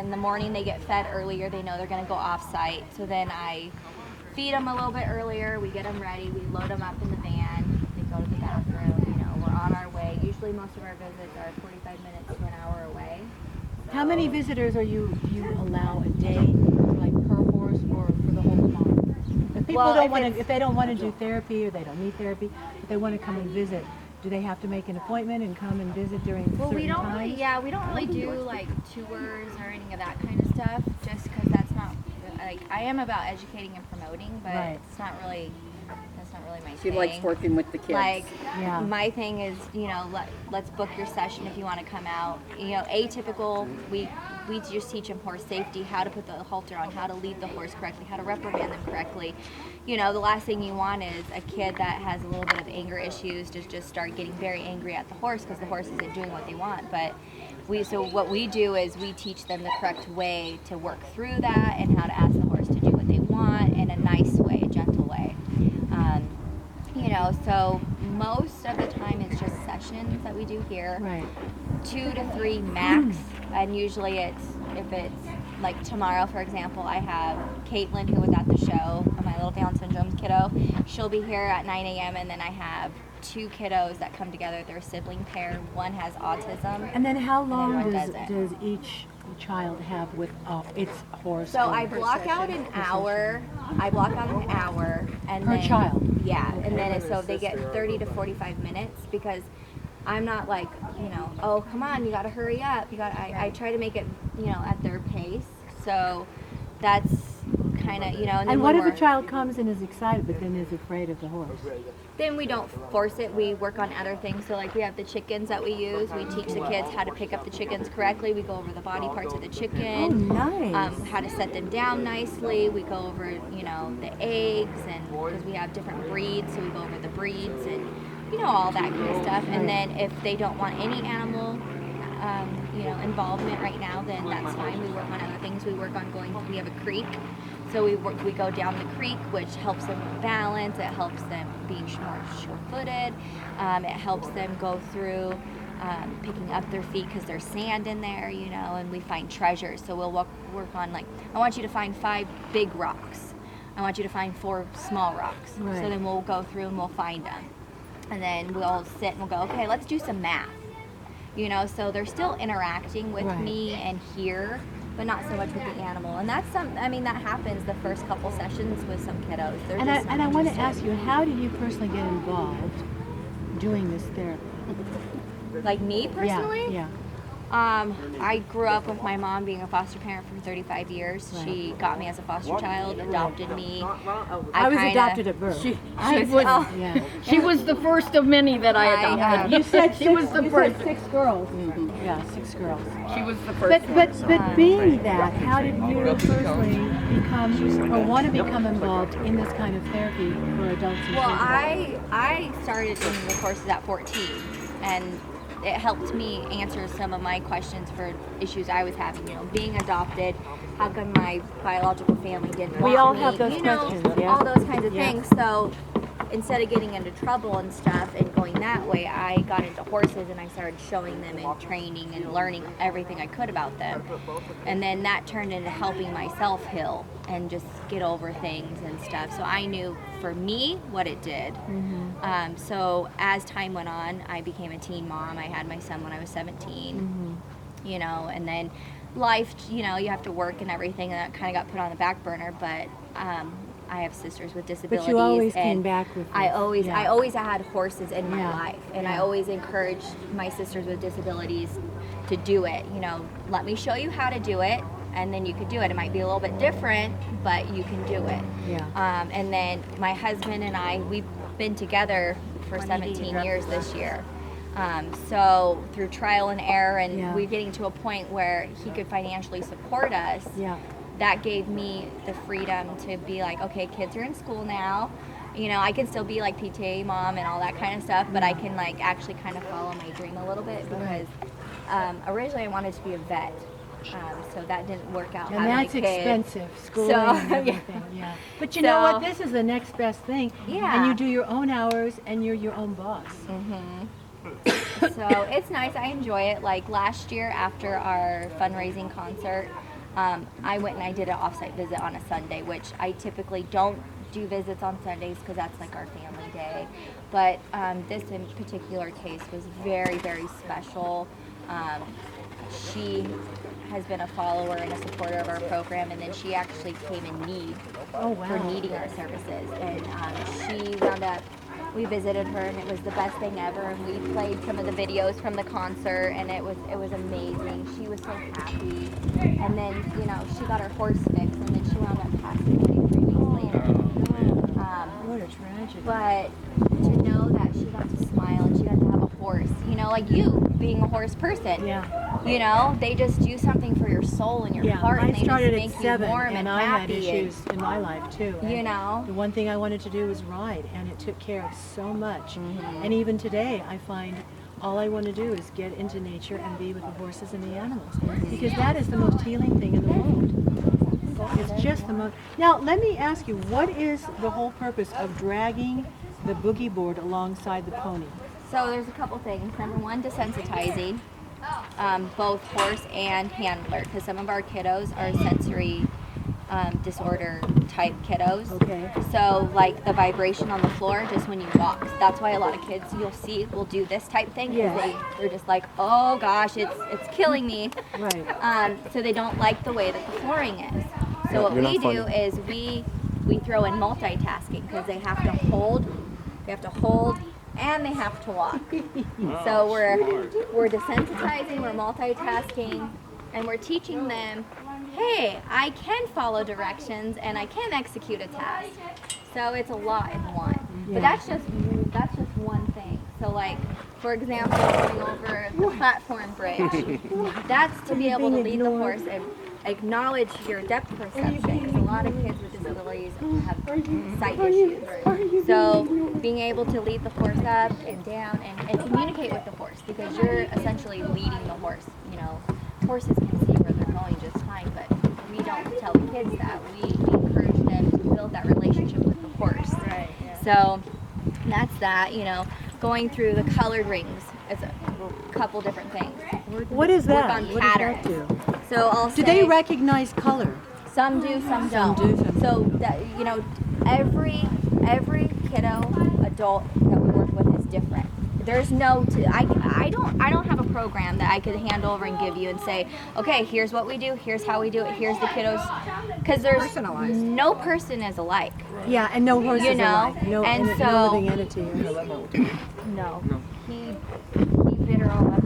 in the morning they get fed earlier. They know they're going to go off site. So then I feed them a little bit earlier. We get them ready. We load them up in the van. They go to the bathroom. You know, we're on our way. Usually most of our visits are 45 minutes to an hour away. How many visitors are you allow a day, like per horse or for the whole farm? If people don't want to, if they don't want to do therapy or they don't need therapy, but they want to come and visit, do they have to make an appointment and come and visit during certain times? We don't really do like tours or any of that kind of stuff, just because that's not, like, I am about educating and promoting, but it's not really, that's not really my thing. She likes working with the kids. Like, my thing is, you know, let's book your session if you want to come out. You know, atypical, we just teach them horse safety, how to put the halter on, how to lead the horse correctly, how to reprimand them correctly. You know, the last thing you want is a kid that has a little bit of anger issues to just start getting very angry at the horse because the horse isn't doing what they want. But so what we do is we teach them the correct way to work through that and how to ask the horse to do what they want in a nice way, a gentle way. You know, so most of the time it's just sessions that we do here. Right. 2 to 3 max, and usually if it's like tomorrow, for example, I have Caitlin, who was at the show, my little Down syndrome kiddo. She'll be here at 9 a.m. and then I have 2 kiddos that come together. They're a sibling pair. One has autism. And then how long does each child have with its horse? So I block out an hour. And per child. Yeah, and then so they get 30 to 45 minutes because I'm not like, you know, oh, come on, you got to hurry up. I try to make it, you know, at their pace. So that's kind of, you know. And what if a child comes and is excited but then is afraid of the horse? Then we don't force it. We work on other things. So like we have the chickens that we use. We teach the kids how to pick up the chickens correctly. We go over the body parts of the chicken. Oh, nice. How to set them down nicely. We go over, you know, the eggs, and because we have different breeds, so we go over the breeds and, you know, all that kind of stuff. And then if they don't want any animal, you know, involvement right now, then that's fine. We work on other things. We work on we have a creek. So we go down the creek, which helps them with balance. It helps them being more sure-footed. It helps them go through picking up their feet because there's sand in there, you know, and we find treasures. So we'll work on, like, I want you to find 5 big rocks. I want you to find 4 small rocks. Right. So then we'll go through and we'll find them. And then we'll sit and we'll go, okay, let's do some math. You know, so they're still interacting with me and here, but not so much with the animal. And that's that happens the first couple sessions with some kiddos. And I want to ask you, how did you personally get involved doing this therapy? Like me personally? Yeah. I grew up with my mom being a foster parent for 35 years. Right. She got me as a foster child, adopted me. I was adopted at birth. She was the first of many that I adopted. You said she was the first. 6 girls. Mm-hmm. Yeah, 6 girls. She was the first. But being that, how did you personally become or want to become involved in this kind of therapy for adults? Well, I started doing the courses at 14, and it helped me answer some of my questions for issues I was having. You know, being adopted, how come my biological family didn't want me? We all have those questions, all those kinds of things. So instead of getting into trouble and stuff and going that way, I got into horses and I started showing them and training and learning everything I could about them. And then that turned into helping myself heal and just get over things and stuff. So I knew for me what it did. Mm-hmm. So as time went on, I became a teen mom. I had my son when I was 17, you know, and then life, you know, you have to work and everything, and that kind of got put on the back burner. But I have sisters with disabilities. But you always came back with this. I always had horses in my life, and I always encouraged my sisters with disabilities to do it. You know, let me show you how to do it, and then you could do it. It might be a little bit different, but you can do it. Yeah. And then my husband and I, we've been together for 17 years this year. So through trial and error, and we're getting to a point where he could financially support us. Yeah. That gave me the freedom to be like, okay, kids are in school now. You know, I can still be like PTA mom and all that kind of stuff, but I can like actually kind of follow my dream a little bit because originally I wanted to be a vet. So that didn't work out. And that's expensive, schooling and everything. But you know what? This is the next best thing. Yeah. And you do your own hours and you're your own boss. So it's nice. I enjoy it. Like last year after our fundraising concert, I went and I did an off-site visit on a Sunday, which I typically don't do visits on Sundays because that's like our family day. But this in particular case was very, very special. She has been a follower and a supporter of our program, and then she actually came in need for needing our services. And she wound up, we visited her, and it was the best thing ever. And we played some of the videos from the concert, and it was amazing. She was so happy. And then, you know, she got her horse fixed, and then she wound up passing away 3 weeks later. What a tragedy. But to know that she got to smile and she got to have a horse, you know, like you being a horse person. Yeah. You know, they just do something for your soul and your heart, and I they started just at make 7, you warm and and I had happy. issues in my life too. You And know, the one thing I wanted to do was ride, and it took care of so much. Mm-hmm. And even today, I find all I want to do is get into nature and be with the horses and the animals, because that is the most healing thing in the world. It's just the most. Now, let me ask you, what is the whole purpose of dragging the boogie board alongside the pony? so there's a couple things. Number one, desensitizing both horse and handler, because some of our kiddos are sensory disorder type kiddos. Okay. So like the vibration on the floor just when you walk. That's why a lot of kids you'll see will do this type thing, because they're just like, oh gosh, it's killing me. Right. So they don't like the way that the flooring is. So what we do is we throw in multitasking, because they have to hold, and they have to walk. So we're desensitizing, we're multitasking, and we're teaching them, hey, I can follow directions and I can execute a task. So it's a lot in one. But that's just one thing. So like, for example, going over the platform bridge, that's to be able to lead the horse and acknowledge your depth perception, because a lot of kids with disabilities have sight issues. So being able to lead the horse up and down and communicate with the horse, because you're essentially leading the horse. You know, horses can see where they're going just fine, but we don't tell the kids that. We encourage them to build that relationship with the horse. Right. Yeah. So that's that, you know, going through the colored rings. It's a couple different things. What is that? Work on What does patterns. that do? So I'll Do say, they recognize color? some do, some don't. do, some So that, you know, every kiddo, adult that we work with is different. There's no, I don't have a program that I could hand over and give you and say, okay, here's what we do, here's how we do it, here's the kiddos, because there's no person is alike. Yeah, and no horse You is know, alive. No, and no so- living entity. No. He bit her all up